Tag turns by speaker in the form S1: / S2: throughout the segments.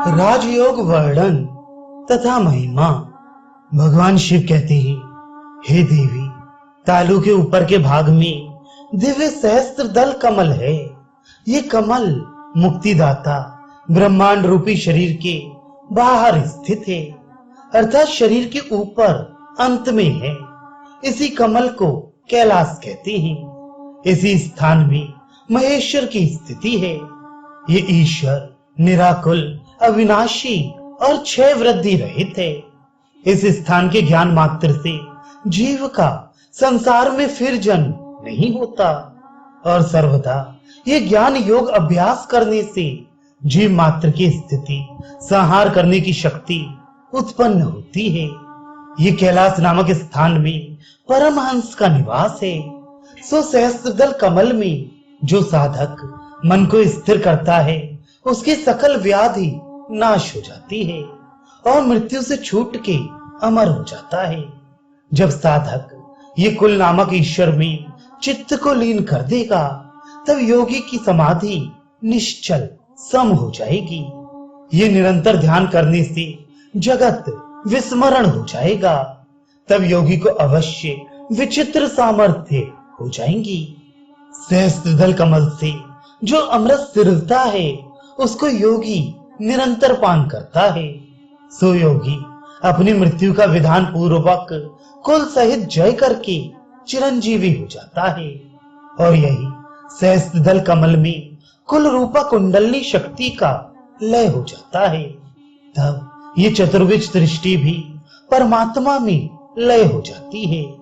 S1: राजयोग वर्णन तथा महिमा। भगवान शिव कहते हैं, हे देवी, तालू के ऊपर के भाग में दिव्य सहस्त्र दल कमल है। ये कमल मुक्तिदाता ब्रह्मांड रूपी शरीर के बाहर स्थित है, अर्थात शरीर के ऊपर अंत में है। इसी कमल को कैलाश कहते हैं। इसी स्थान में महेश्वर की स्थिति है। ये ईश्वर निराकुल, अविनाशी और क्षय वृद्धि रहित है। इस स्थान के ज्ञान मात्र से जीव का संसार में फिर जन्म नहीं होता और सर्वदा ये ज्ञान योग अभ्यास करने से जीव मात्र की स्थिति संहार करने की शक्ति उत्पन्न होती है। ये कैलाश नामक स्थान में परमहंस का निवास है। सो सहस्त्रदल कमल में जो साधक मन को स्थिर करता है, उसकी सकल व्याधि नाश हो जाती है और मृत्यु से छूट के अमर हो जाता है। जब साधक ये कुल नामक ईश्वर में चित्त को लीन कर देगा, तब योगी की समाधि निश्चल सम हो जाएगी। ये निरंतर ध्यान करने से जगत विस्मरण हो जाएगा। तब योगी को अवश्य विचित्र सामर्थ्य हो जाएंगी। सहस्त्रदल कमल से जो अमृत सिरता है, उसको योगी निरंतर पान करता है। सो योगी अपनी मृत्यु का विधान पूर्वक कुल सहित जय करके चिरंजीवी हो जाता है। और यही सहस्त्रदल कमल में कुल रूपा कुंडलनी शक्ति का लय हो जाता है। तब ये चतुर्भुज दृष्टि भी परमात्मा में लय हो जाती है।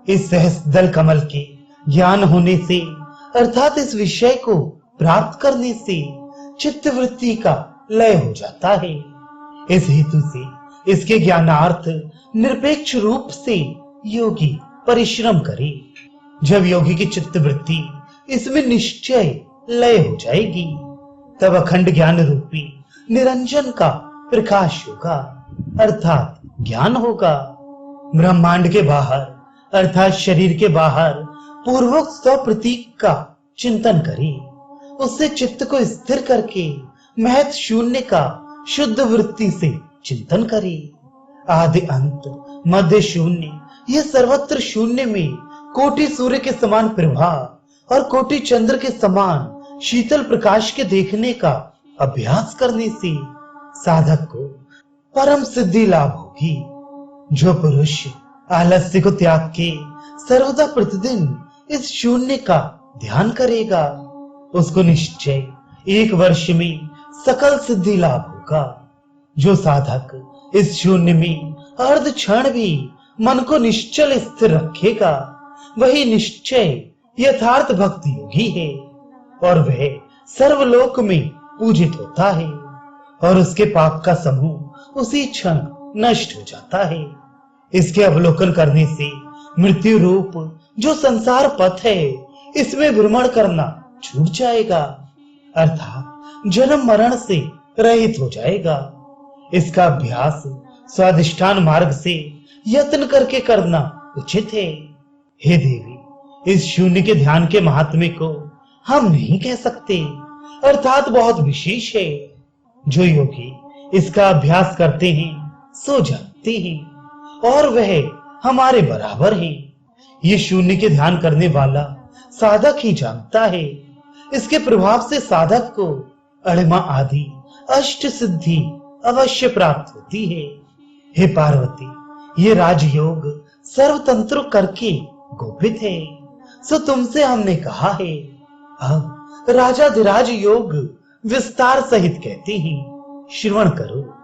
S1: इस सहस्त्रदल कमल के ज्ञान होने से, अर्थात इस विषय को प्राप्त करने से चित्तवृत्ति का लय हो जाता है। इस हेतु से इसके ज्ञानार्थ निरपेक्ष रूप से योगी परिश्रम करे। जब योगी की चित्तवृत्ति इसमें निश्चय लय हो जाएगी, तब अखंड ज्ञान रूपी निरंजन का प्रकाश होगा, अर्थात ज्ञान होगा। ब्रह्मांड के बाहर, अर्थात शरीर के बाहर पूर्वोक्त स्वप्रतीक का चिंतन करें। उससे चित्त को स्थिर करके महत शून्य का शुद्ध वृत्ति से चिंतन करें। आदि अंत मध्य शून्य, यह सर्वत्र शून्य में कोटि सूर्य के समान प्रभा और कोटि चंद्र के समान शीतल प्रकाश के देखने का अभ्यास करने से साधक को परम सिद्धि लाभ होगी। जो पुरुष आलस्य को त्याग के सर्वदा प्रतिदिन इस शून्य का ध्यान करेगा, उसको निश्चय 1 वर्ष में सकल सिद्धि लाभ होगा। जो साधक इस शून्य में अर्ध क्षण भी मन को निश्चल स्थिर रखेगा, वही निश्चय यथार्थ भक्त योगी है और वह सर्वलोक में पूजित होता है और उसके पाप का समूह उसी क्षण नष्ट हो जाता है। इसके अवलोकन करने से मृत्यु रूप जो संसार पथ है, इसमें भ्रमण करना छूट जाएगा, अर्थात जन्म मरण से रहित हो जाएगा। इसका अभ्यास स्वादिष्ठान मार्ग से यत्न करके करना उचित है। हे देवी, इस शून्य के ध्यान के महात्म्य को हम नहीं कह सकते, अर्थात बहुत विशेष है। जो योगी इसका अभ्यास करते हैं, सो जानते हैं और वह हमारे बराबर है। ये शून्य के ध्यान करने वाला साधक ही जानता है। इसके प्रभाव से साधक को अणिमा आदि अष्ट सिद्धि अवश्य प्राप्त होती है। हे पार्वती, ये राजयोग सर्वतंत्र करके गोपित है। सो तुमसे हमने कहा है, अब राजाधिराज योग विस्तार सहित कहते हैं, श्रवण करो।